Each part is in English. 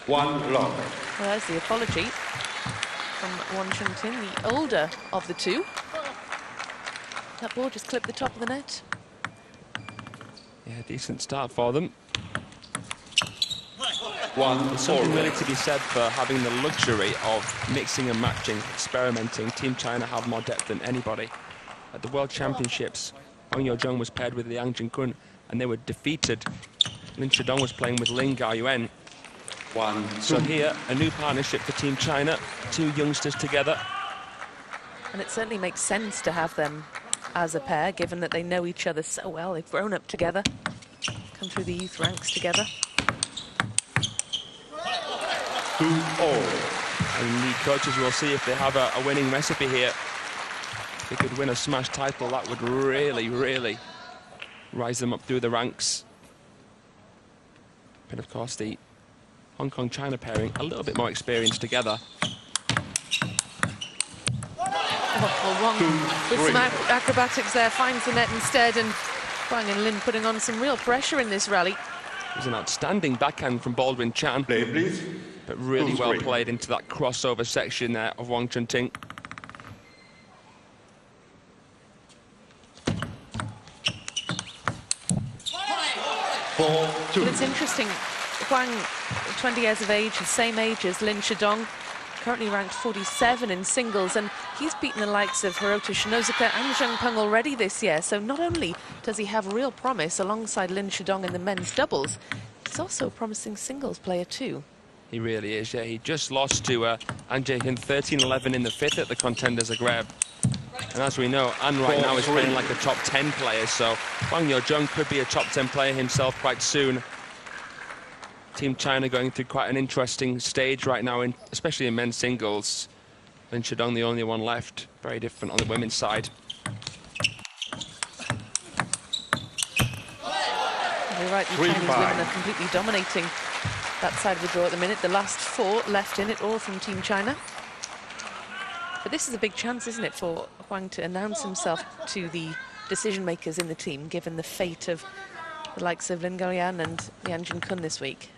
1 love. Well, there's the apology from Wong the older of the two. That ball just clipped the top of the net. Yeah, decent start for them. 1 There's something really to be said for having the luxury of mixing and matching, experimenting. Team China have more depth than anybody. At the World Championships, Huang Yojung was paired with Liang Jinkun, and they were defeated. Lin Shidong was playing with Lin Gaoyuan. 1 So here, a new partnership for Team China, two youngsters together. And it certainly makes sense to have them as a pair, given that they know each other so well. They've grown up together, come through the youth ranks together. 2 all. And the coaches will see if they have a winning recipe here. If they could win a smash title, that would really, really rise them up through the ranks. But of course, the Hong Kong-China pairing, a little bit more experienced together. Well, Wong, with some acrobatics there, finds the net instead, and Huang and Lin putting on some real pressure in this rally. It was an outstanding backhand from Baldwin Chan. Play, please. But really well played into that crossover section there of Wong Chunting. Well, it's interesting. Huang, 20 years of age, the same age as Lin Shidong, currently ranked 47 in singles, and he's beaten the likes of Hirota Shinozuka and Zheng Peng already this year. So not only does he have real promise alongside Lin Shidong in the men's doubles, he's also a promising singles player too. He really is, yeah. He just lost to An Jae-hyun 13-11 in the fifth at the Contenders Agreb. And as we know, An right now is playing like a top 10 player, so Huang Yojung could be a top 10 player himself quite soon. Team China going through quite an interesting stage right now, especially in men's singles. Lin Shidong the only one left, very different on the women's side. You're right, the Chinese women are completely dominating that side of the draw at the minute. The last four left in it, all from Team China. But this is a big chance, isn't it, for Huang to announce himself to the decision makers in the team, given the fate of the likes of Lin Gaoyuan and Liang Jinkun this week.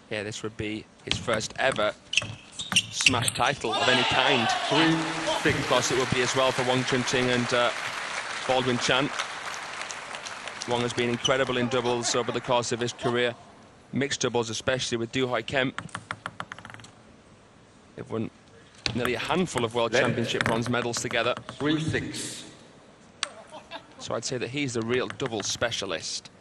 Yeah, this would be his first ever smash title of any kind. Of course, it would be as well for Wong Chunting and Baldwin Chan. Wong has been incredible in doubles over the course of his career. Mixed doubles, especially with Du Hoi Kemp. They've won nearly a handful of World Championship bronze medals together. 3-6. So I'd say that he's the real doubles specialist.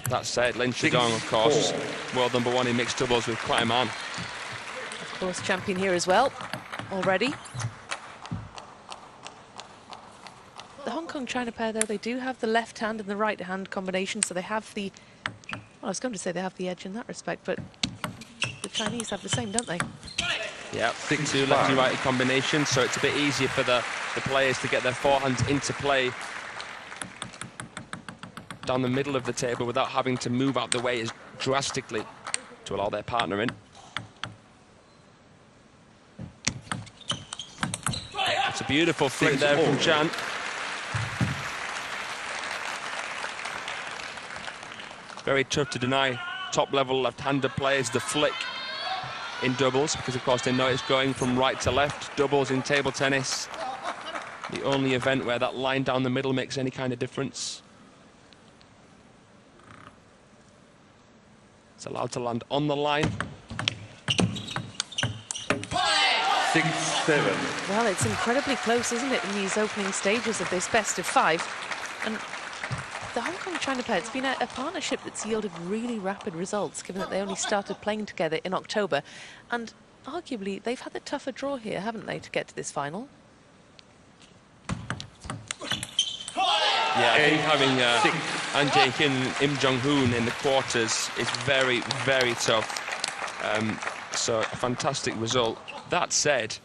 That said, Lin Shidong, of course, world #1 in mixed doubles with quite a man. Of course, champion here as well, already. The Hong Kong-China pair, though, they do have the left hand and the right hand combination, so they have the... Well, I was going to say they have the edge in that respect, but the Chinese have the same, don't they? Yeah, two lefty-righty combination, so it's a bit easier for the players to get their forehands into play down the middle of the table without having to move out the way as drastically to allow their partner in. It's a beautiful flick there from Chan. Very tough to deny top-level left-handed players the flick in doubles, because of course they know it's going from right to left. Doubles in table tennis, the only event where that line down the middle makes any kind of difference. It's allowed to land on the line. 6-7. Well, it's incredibly close, isn't it, in these opening stages of this best-of-5. And the Hong Kong-China pair, it's been a partnership that's yielded really rapid results, given that they only started playing together in October. And arguably, they've had the tougher draw here, haven't they, to get to this final? Yeah, I think having An Jae-hyun and Im Jong-hoon in the quarters is very, very tough. So a fantastic result. That said,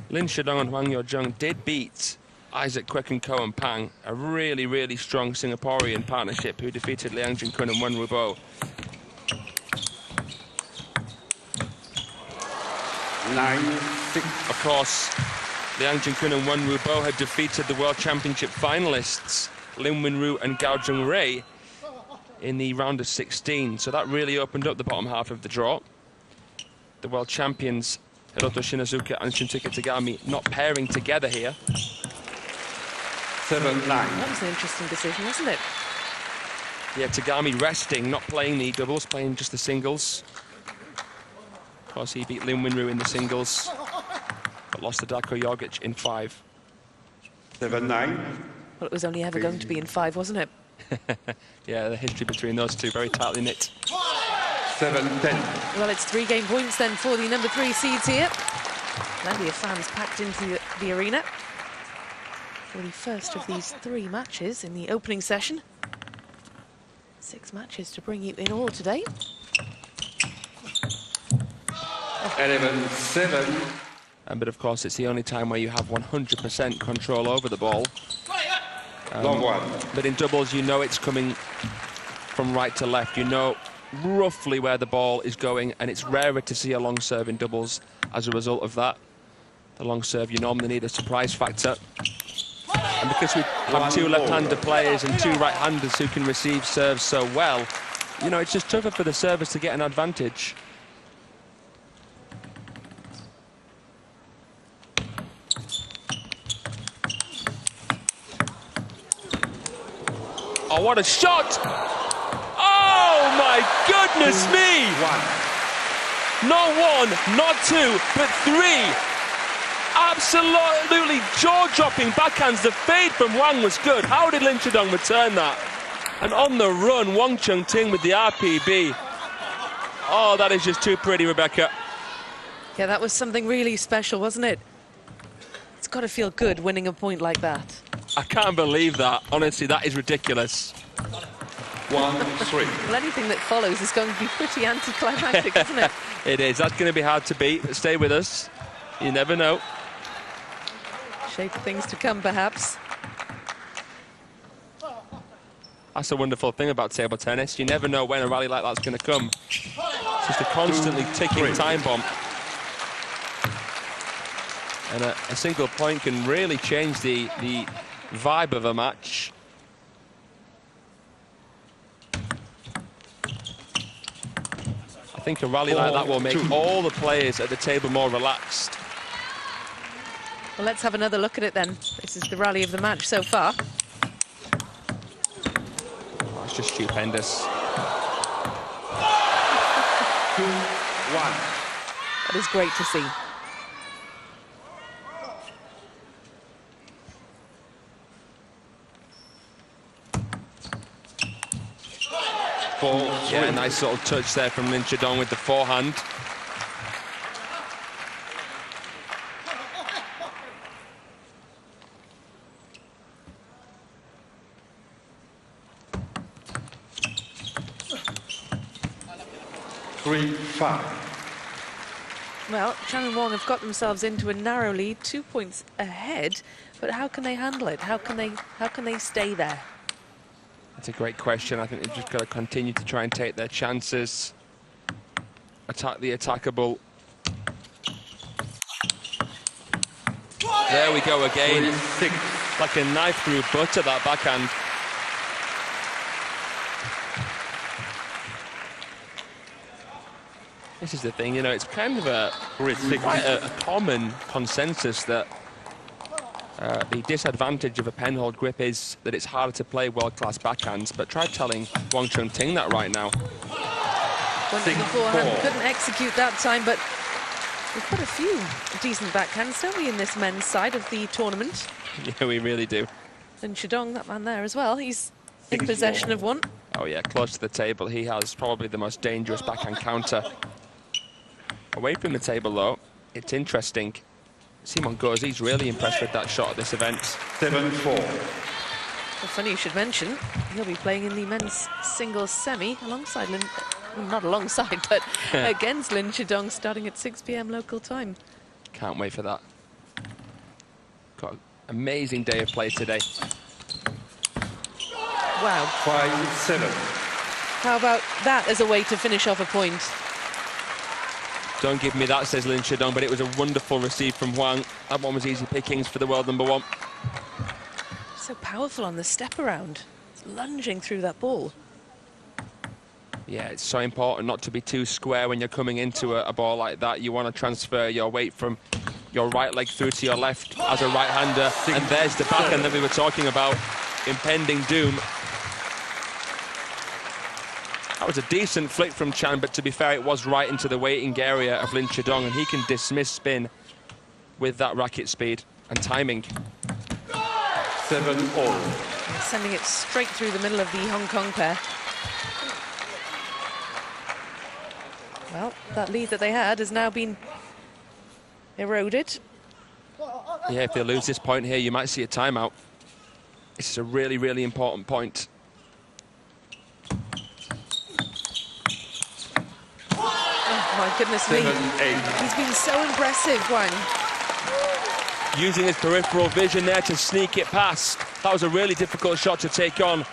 Lin Shidong and Huang Yojung did beat Isaac Kwek and Ko and Pang, a really, really strong Singaporean partnership who defeated Liang Jinkun and Wen Rubo. 9-6. Of course, Liang Jinkun and Wen Rubo had defeated the World Championship finalists Lin Wenru and Gao Jung Rei in the round of 16. So that really opened up the bottom half of the draw. The world champions Hiroto Shinazuka and Shunsuke Tagami not pairing together here. 7-9. That was an interesting decision, wasn't it? Yeah, Tagami resting, not playing the doubles, playing just the singles. Of course, he beat Lin Winru in the singles, but lost to Darko Jorgic in 5. 7-9. Well, it was only ever going to be in 5, wasn't it? Yeah, the history between those two, very tightly knit. 7-10. Well, it's 3 game points then for the number 3 seeds here. Plenty of fans packed into the arena for the first of these 3 matches in the opening session. 6 matches to bring you in all today. 11-7. But of course, it's the only time where you have 100% control over the ball. Long one. But in doubles, you know it's coming from right to left. You know roughly where the ball is going, and it's rarer to see a long serve in doubles as a result of that. The long serve, you normally need a surprise factor. And because we have 2 left-handed players and 2 right-handers who can receive serves so well, you know, it's just tougher for the servers to get an advantage. Oh, what a shot! Oh, my goodness me! 1. Not 1, not 2, but 3. Absolutely jaw-dropping backhands. The fade from Huang was good. How did Lin Chudong return that? And on the run, Wong Chung-Ting with the RPB. Oh, that is just too pretty, Rebecca. Yeah, that was something really special, wasn't it? It's got to feel good winning a point like that. I can't believe that. Honestly, that is ridiculous. 1-3. Well, anything that follows is going to be pretty anticlimactic, isn't it? It is. That's going to be hard to beat, but stay with us. You never know. Shape of things to come, perhaps. That's a wonderful thing about table tennis. You never know when a rally like that's going to come. It's just a constantly ticking time bomb. And a single point can really change the vibe of a match. I think a rally like that will make all the players at the table more relaxed. Well, let's have another look at it then. This is the rally of the match so far. Oh, it's just stupendous. 2-1. That is great to see. Yeah, nice little touch there from Lin Chudong with the forehand. Well, Chang and Wong have got themselves into a narrow lead, 2 points ahead, but how can they handle it? How can they stay there? That's a great question. I think they've just got to continue to try and take their chances. Attack the attackable. There we go again. Like a knife through butter, that backhand. This is the thing, you know, it's kind of quite a common consensus that the disadvantage of a penhold grip is that it's harder to play world-class backhands, but try telling Wong Chung-Ting that right now. Went to the forehand, couldn't execute that time, but we've got a few decent backhands, don't we, in this men's side of the tournament? Yeah, we really do. And Chudong, that man there as well, he's in possession of one. Oh yeah, close to the table. He has probably the most dangerous backhand counter. Away from the table, though, it's interesting. Simon Goes, he's really impressed with that shot at this event. 7-4. Well, funny you should mention, he'll be playing in the men's singles semi alongside Lin, well, not alongside, but against Lin Chudong, starting at 6 p.m. local time. Can't wait for that. Got an amazing day of play today. Wow. 5-7. How about that as a way to finish off a point? Don't give me that, says Lin Chudong, but it was a wonderful receive from Huang. That one was easy pickings for the world number 1. So powerful on the step around. It's lunging through that ball. Yeah, it's so important not to be too square when you're coming into a ball like that. You want to transfer your weight from your right leg through to your left as a right-hander. And there's the backhand that we were talking about. Impending doom. That was a decent flick from Chan, but to be fair, it was right into the waiting area of Lin Chidong, and he can dismiss spin with that racket speed and timing. 7-all. Sending it straight through the middle of the Hong Kong pair. Well, that lead that they had has now been eroded. Yeah, if they lose this point here, you might see a timeout. This is a really, really important point. Oh, my goodness me. 7-8. He's been so impressive, Wang. Using his peripheral vision there to sneak it past. That was a really difficult shot to take on.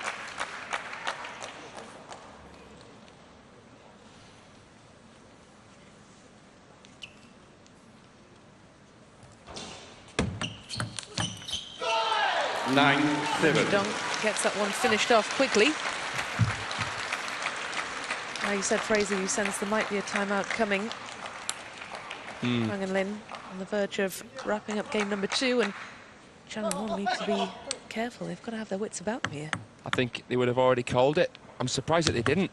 Nine-7. Gets that one finished off quickly. Now you said, Fraser, you sense there might be a timeout coming. Huang and Lin on the verge of wrapping up game number 2, and Chan and Wong need to be careful. They've got to have their wits about them here. I think they would have already called it. I'm surprised that they didn't.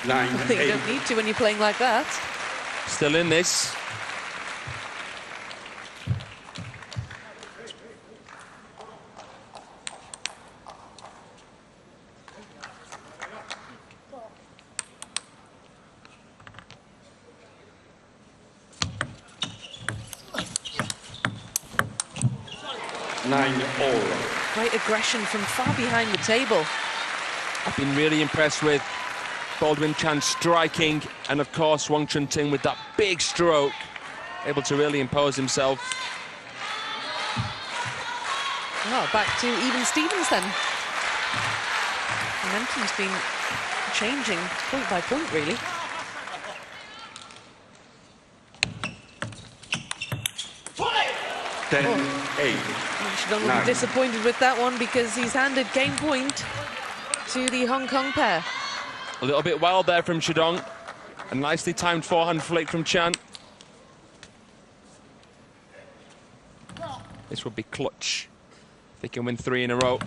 I think you 9-8. don't need to when you're playing like that. Still in this. Nine-all. Great aggression from far behind the table. I've been really impressed with Baldwin Chan striking, and of course Wong Chun Ting with that big stroke, able to really impose himself. Oh, back to even Stevens then. Momentum's been changing point by point, really. Ten, Oh. 8. Shidong will be disappointed with that one because he's handed game point to the Hong Kong pair. A little bit wild there from Shidong. A nicely timed forehand flick from Chan. This would be clutch. They can win 3 in a row.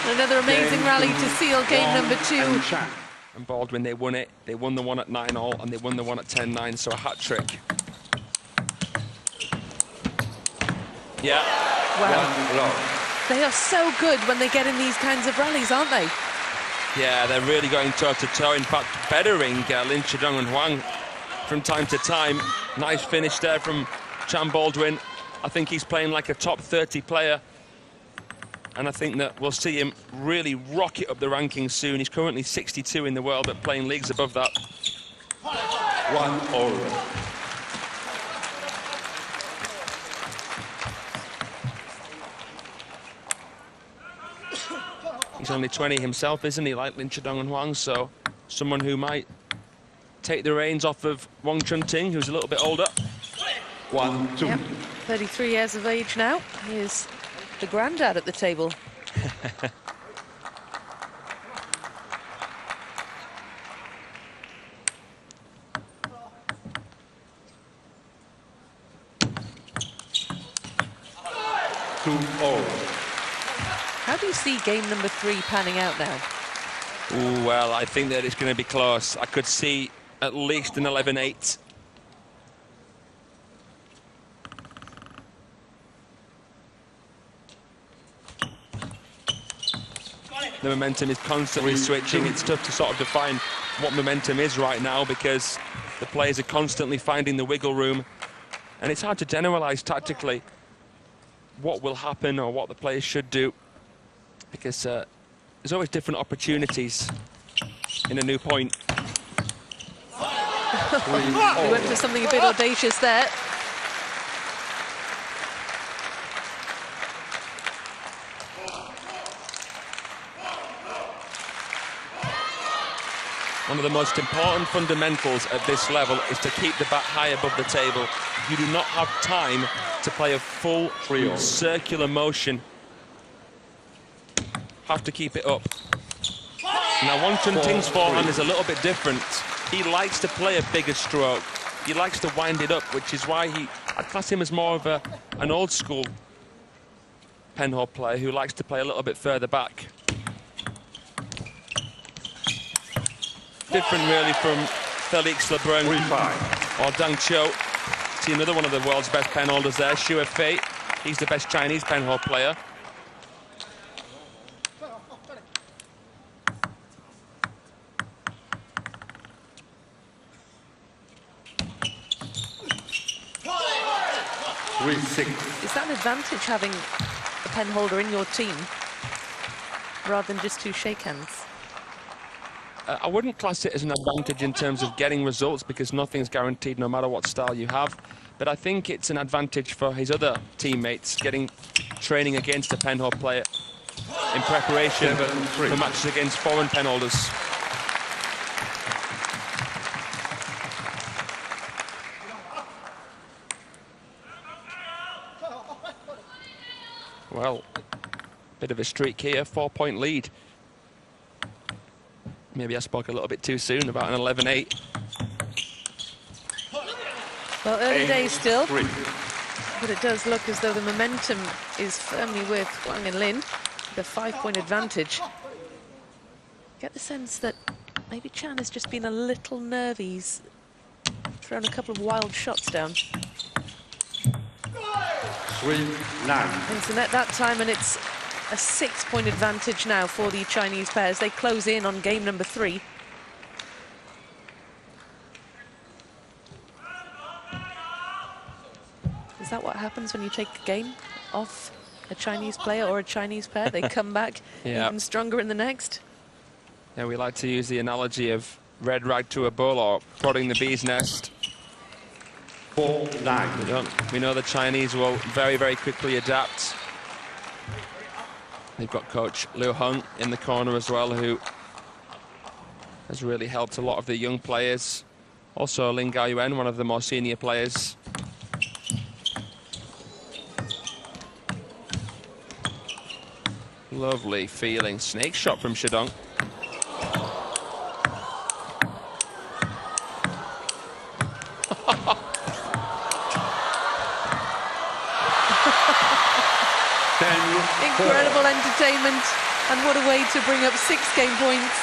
Another amazing rally to seal game number 2. And Baldwin, they won it. They won the one at 9-all, and they won the one at 10-9, so a hat-trick. Yeah. Wow. They are so good when they get in these kinds of rallies, aren't they? Yeah, they're really going toe-to-toe. In fact, bettering Lin Chidong and Huang from time to time. Nice finish there from Chan Baldwin. I think he's playing like a top 30 player. And I think that we'll see him really rocket up the rankings soon. He's currently 62 in the world, but playing leagues above that. 1-all. He's only 20 himself, isn't he, like Lin Chidong and Huang? So someone who might take the reins off of Wong Chun Ting, who's a little bit older. 1-2. Yep. 33 years of age now. He is the granddad at the table. How do you see game number 3 panning out now? Ooh, well, I think that it's going to be close. I could see at least an 11-8. The momentum is constantly switching. It's tough to sort of define what momentum is right now because the players are constantly finding the wiggle room. And it's hard to generalize tactically what will happen or what the players should do because there's always different opportunities in a new point. We went for something a bit audacious there. One of the most important fundamentals at this level is to keep the bat high above the table. You do not have time to play a full circular motion. Have to keep it up. Now, Wong Chun-Ting's forehand is a little bit different. He likes to play a bigger stroke. He likes to wind it up, which is why I'd class him as more of an old-school penhole player who likes to play a little bit further back. Different, really, from Felix Lebrun or Dang Cho. See another one of the world's best penholders there, Xue Fei. He's the best Chinese penhole player. Is that an advantage, having a penholder in your team rather than just two shake hands? I wouldn't class it as an advantage in terms of getting results, because nothing's guaranteed no matter what style you have. But I think it's an advantage for his other teammates, training against a penhole player in preparation for matches against foreign penholders. Well, bit of a streak here, 4-point lead. Maybe I spoke a little bit too soon about an 11-8. Well, early days still, but it does look as though the momentum is firmly with Huang and Lin, with a 5-point advantage. Get the sense that maybe Chan has just been a little nervy. He's thrown a couple of wild shots down. 3-9. Into net that time, and it's a 6-point advantage now for the Chinese pairs. They close in on game number 3. Is that what happens when you take a game off a Chinese player or a Chinese pair? They come back even stronger in the next? Yeah, we like to use the analogy of red rag to a bull or prodding the bee's nest. 4-9. We know the Chinese will very, very quickly adapt. They've got coach Liu Hung in the corner as well, who has really helped a lot of the young players. Also Lin Gaoyuan, one of the more senior players. Lovely feeling snake shot from Shidong. Incredible entertainment, and what a way to bring up 6 game points.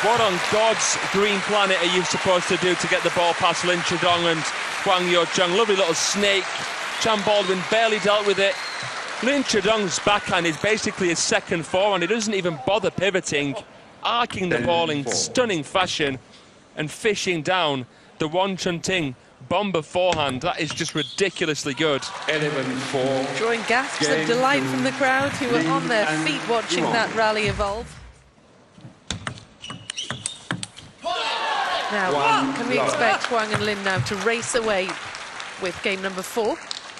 What on God's green planet are you supposed to do to get the ball past Lin Chidong and Huang Yaozheng? Lovely little snake. Chan Baldwin barely dealt with it. Lin Chidong's backhand is basically his second forehand. He doesn't even bother pivoting, arcing the ball in stunning fashion and fishing down the Wong Chun-Ting bomber forehand. That is just ridiculously good. 11-4. Drawing gasps of delight from the crowd, who were on their feet watching that rally evolve. Now, can we expect Huang and Lin now to race away with game number 4?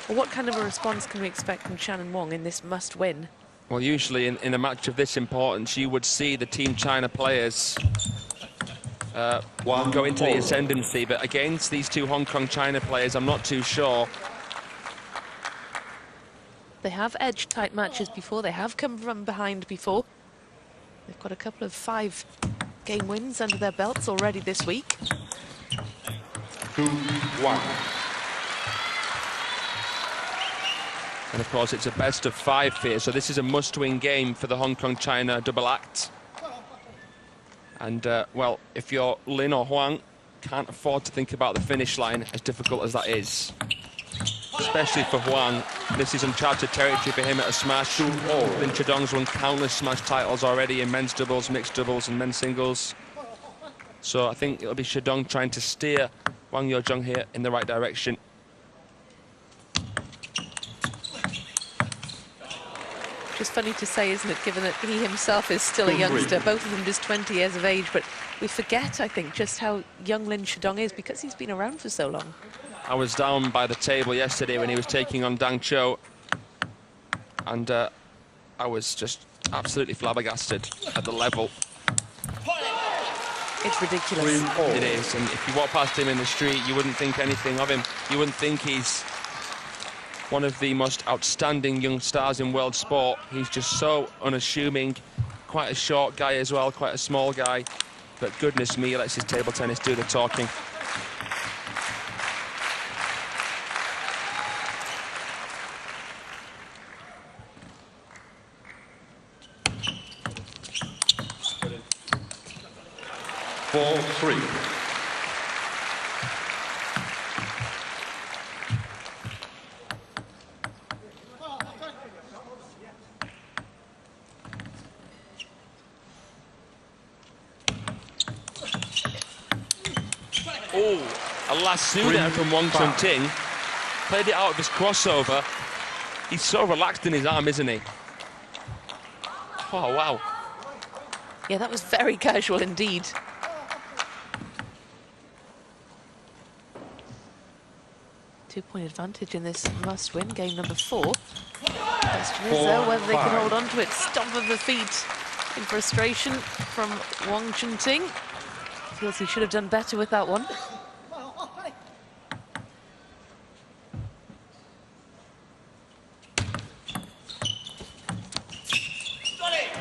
Or what kind of a response can we expect from Chan and Wong in this must-win? Well, usually in a match of this importance, you would see the Team China players go into the ascendancy, but against these two Hong Kong China players, I'm not too sure. They have edged tight matches before. They have come from behind before. They've got a couple of 5-game wins under their belts already this week. 2-1. And of course, it's a best of 5 here, so this is a must-win game for the Hong Kong China double act. And, well, if you're Lin or Huang, can't afford to think about the finish line, as difficult as that is. Especially for Huang. This is uncharted territory for him at a smash. Lin Chidong's won countless smash titles already in men's doubles, mixed doubles, and men's singles. So I think it'll be Shidong trying to steer Huang Yaozheng here in the right direction. Just funny to say, isn't it, given that he himself is still a youngster, both of them just 20 years of age, but we forget, I think, just how young Lin Chidong is because he's been around for so long. I was down by the table yesterday when he was taking on Dang Cho, and I was just absolutely flabbergasted at the level. It's ridiculous. 3-4. It is, and if you walk past him in the street, you wouldn't think anything of him. You wouldn't think he's one of the most outstanding young stars in world sport. He's just so unassuming, quite a short guy as well, quite a small guy. But goodness me, he lets his table tennis do the talking. Four, 3. Oh, a lasso there from Wong Ting. Played it out of his crossover. He's so relaxed in his arm, isn't he? Oh, wow. Yeah, that was very casual indeed. Two-point advantage in this must-win game number 4. Question is, though, whether they can hold on to it. Stomp of the feet in frustration from Wong Ting. Feels he should have done better with that one.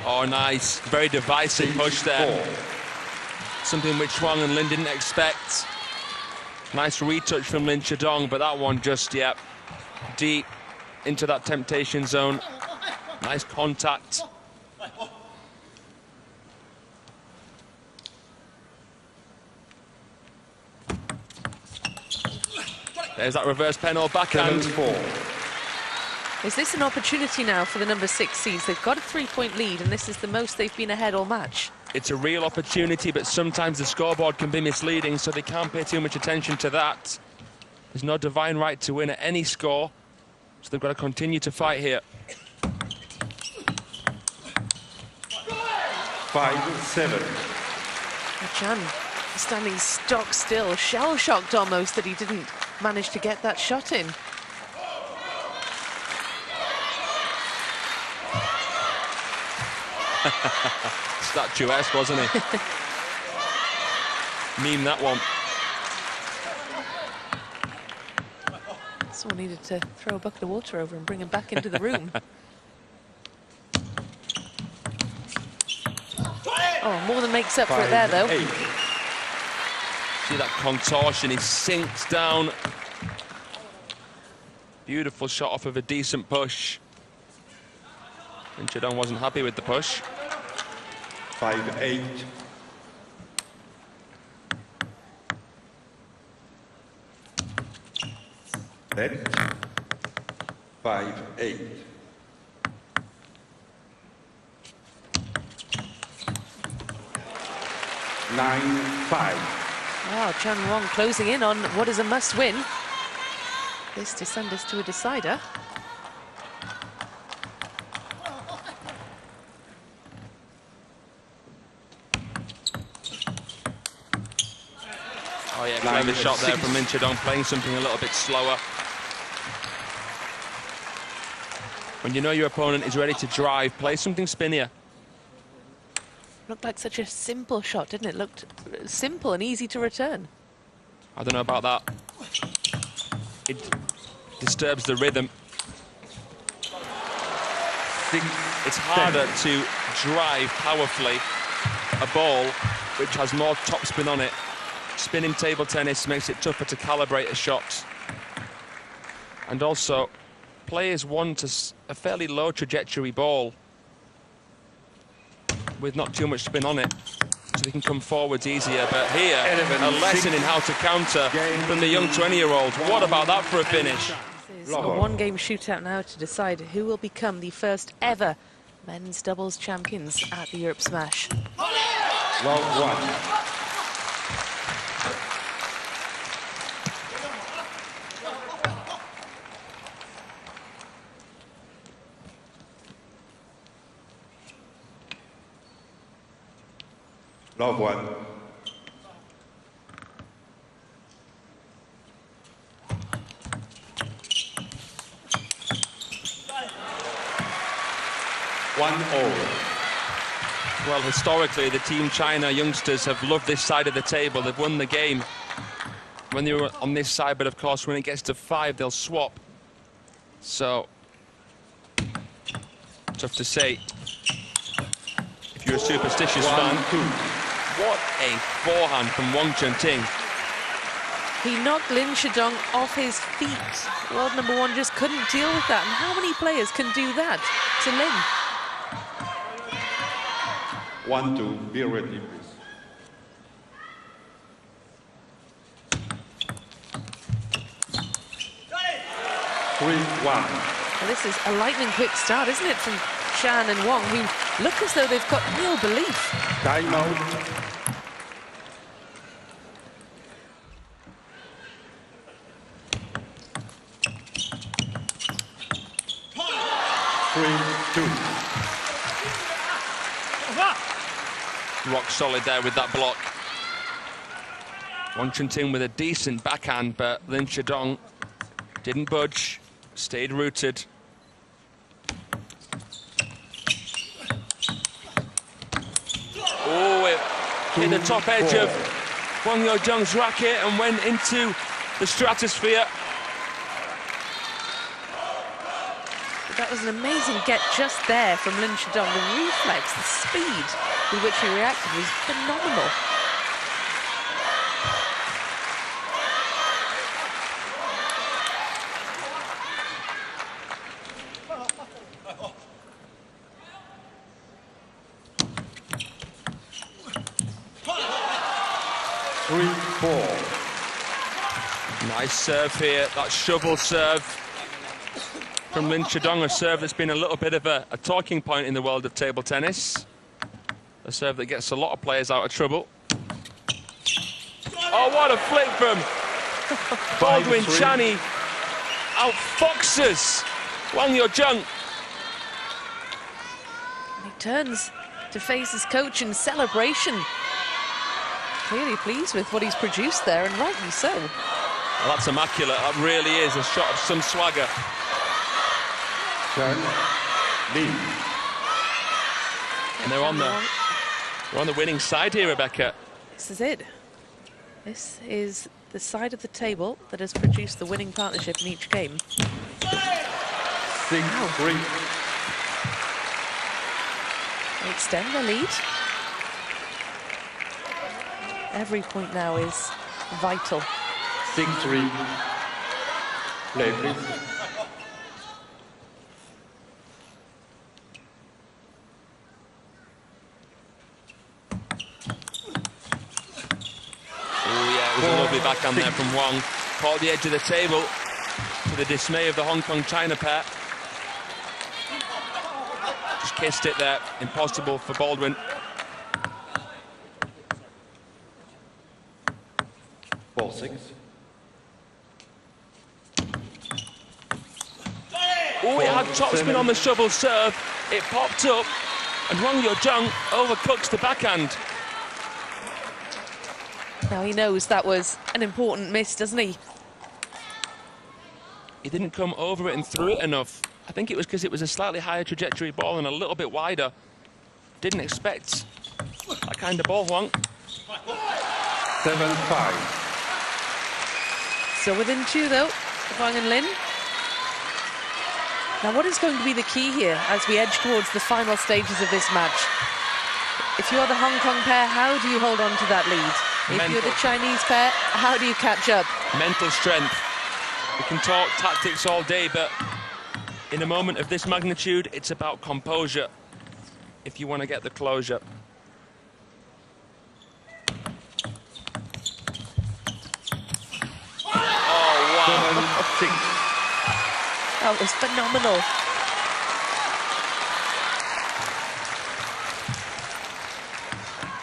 Oh, nice. Very divisive push there. Something which Huang and Lin didn't expect. Nice retouch from Lin Chidong, but that one just, deep into that temptation zone. Nice contact. There's that reverse penalty backhand. 7-4. Is this an opportunity now for the number 6 seeds? They've got a 3-point lead, and this is the most they've been ahead all match. It's a real opportunity, but sometimes the scoreboard can be misleading, so they can't pay too much attention to that. There's no divine right to win at any score, so they've got to continue to fight here. 5-7. Chan standing stock still, shell-shocked almost that he didn't manage to get that shot in. Statuesque, wasn't he? Meme that one. Someone needed to throw a bucket of water over and bring him back into the room. Oh, more than makes up for it there, though. 8. See that contortion, he sinks down. Beautiful shot off of a decent push. And Chidong wasn't happy with the push. 5-8. Net. 5-8. 9-5. Wow, Chan Wong closing in on what is a must-win. This to send us to a decider. Oh yeah, clever shot there from Lin Chidong, playing something a little bit slower. When you know your opponent is ready to drive, play something spinnier. Looked like such a simple shot, didn't it? Looked simple and easy to return. I don't know about that. It disturbs the rhythm. It's harder to drive powerfully a ball which has more topspin on it. Spinning table tennis makes it tougher to calibrate a shot. And also, players want a fairly low trajectory ball with not too much spin on it, so they can come forwards easier. But here, a lesson in how to counter from the young 20-year-old. What about that for a finish? This is a one-game shootout now to decide who will become the first ever men's doubles champions at the Europe Smash. Round 1. Love 1. One all. Well, historically, the Team China youngsters have loved this side of the table. They've won the game when they were on this side, but of course, when it gets to 5, they'll swap. So, tough to say. If you're a superstitious fan, what a forehand from Wong Chun-ting. He knocked Lin Shidong off his feet. World number 1 just couldn't deal with that. And how many players can do that to Lin? 1-2, be ready, please. Well, this is a lightning quick start, isn't it, from Shan and Wong, who look as though they've got real belief. Time out. 3-2. Rock solid there with that block. Wong Chun-ting with a decent backhand, but Lin Shidong didn't budge, stayed rooted. Oh, it hit the top edge of Wang Yozheng's racket and went into the stratosphere. That was an amazing get just there from Lin Shidong. The reflex, the speed with which he reacted was phenomenal. Nice serve here, that shovel serve from Lin Shidong, a serve that's been a little bit of a talking point in the world of table tennis. A serve that gets a lot of players out of trouble. Oh, what a flick from Baldwin Chani. Outfoxes Wang Yozheng. He turns to face his coach in celebration. Clearly pleased with what he's produced there, and rightly so. Well, that's immaculate. That really is a shot of some swagger. And they're on the winning side here, Rebecca. This is it. This is the side of the table that has produced the winning partnership in each game. 6-3. They extend their lead. Every point now is vital. 6-3. Play, please. It was a lovely backhand there from Wong. Caught the edge of the table to the dismay of the Hong Kong-China pair. Just kissed it there. Impossible for Baldwin. Ball 6. Oh, it had topspin on the shovel serve. It popped up, and Wang Yozheng overcooks the backhand. Now he knows that was an important miss, doesn't he? He didn't come over it and through it enough. I think it was because it was a slightly higher trajectory ball and a little bit wider. Didn't expect that kind of ball, Huang. 7-5. So within 2, though, Huang and Lin. Now, what is going to be the key here as we edge towards the final stages of this match? If you're the Hong Kong pair, how do you hold on to that lead? If you're the Chinese pair, how do you catch up? Mental strength. We can talk tactics all day, but in a moment of this magnitude, it's about composure if you want to get the closure. Oh, wow. 7-6. That was phenomenal.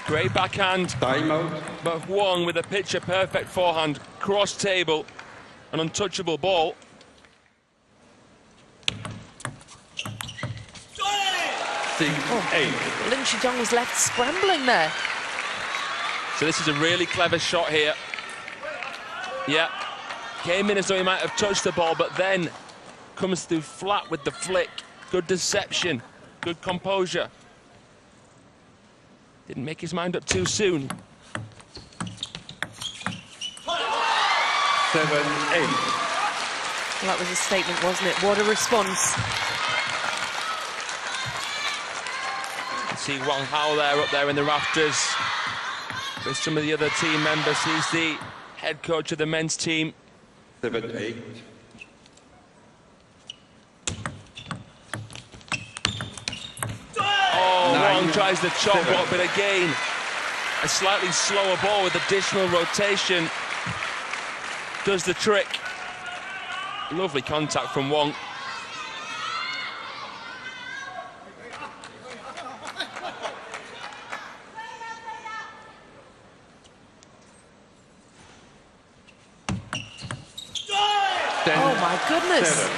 Great backhand. Timeout. But Huang with a picture-perfect forehand, cross-table, an untouchable ball. 6-8. Lin Shidong was left scrambling there. So this is a really clever shot here. Yeah, came in as though he might have touched the ball, but then comes through flat with the flick. Good deception, good composure. Didn't make his mind up too soon. 7-8. Well, that was a statement, wasn't it? What a response. You see Wong Hao there, up there in the rafters with some of the other team members. He's the head coach of the men's team. 7-8. Wong tries the chop up, but again, a slightly slower ball with additional rotation does the trick. Lovely contact from Wong. Oh my goodness.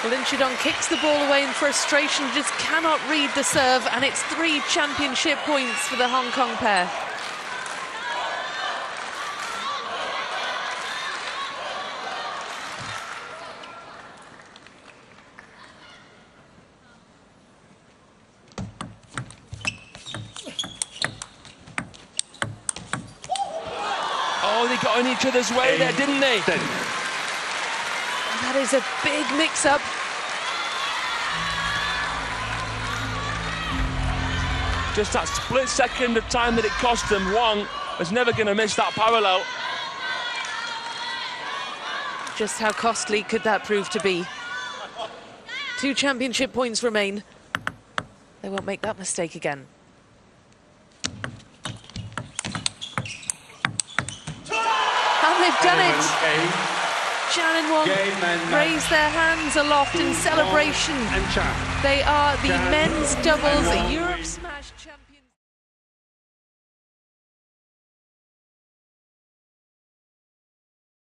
Lin Shidong kicks the ball away in frustration, just cannot read the serve, and it's 3 championship points for the Hong Kong pair. Oh, they got in each other's way there, didn't they? 10. That is a big mix-up. Just that split second of time that it cost them, Wong was never going to miss that parallel. Just how costly could that prove to be? 2 championship points remain. They won't make that mistake again. And they've done it! Chan and Wong raise their hands aloft in celebration. They are the men's doubles Europe.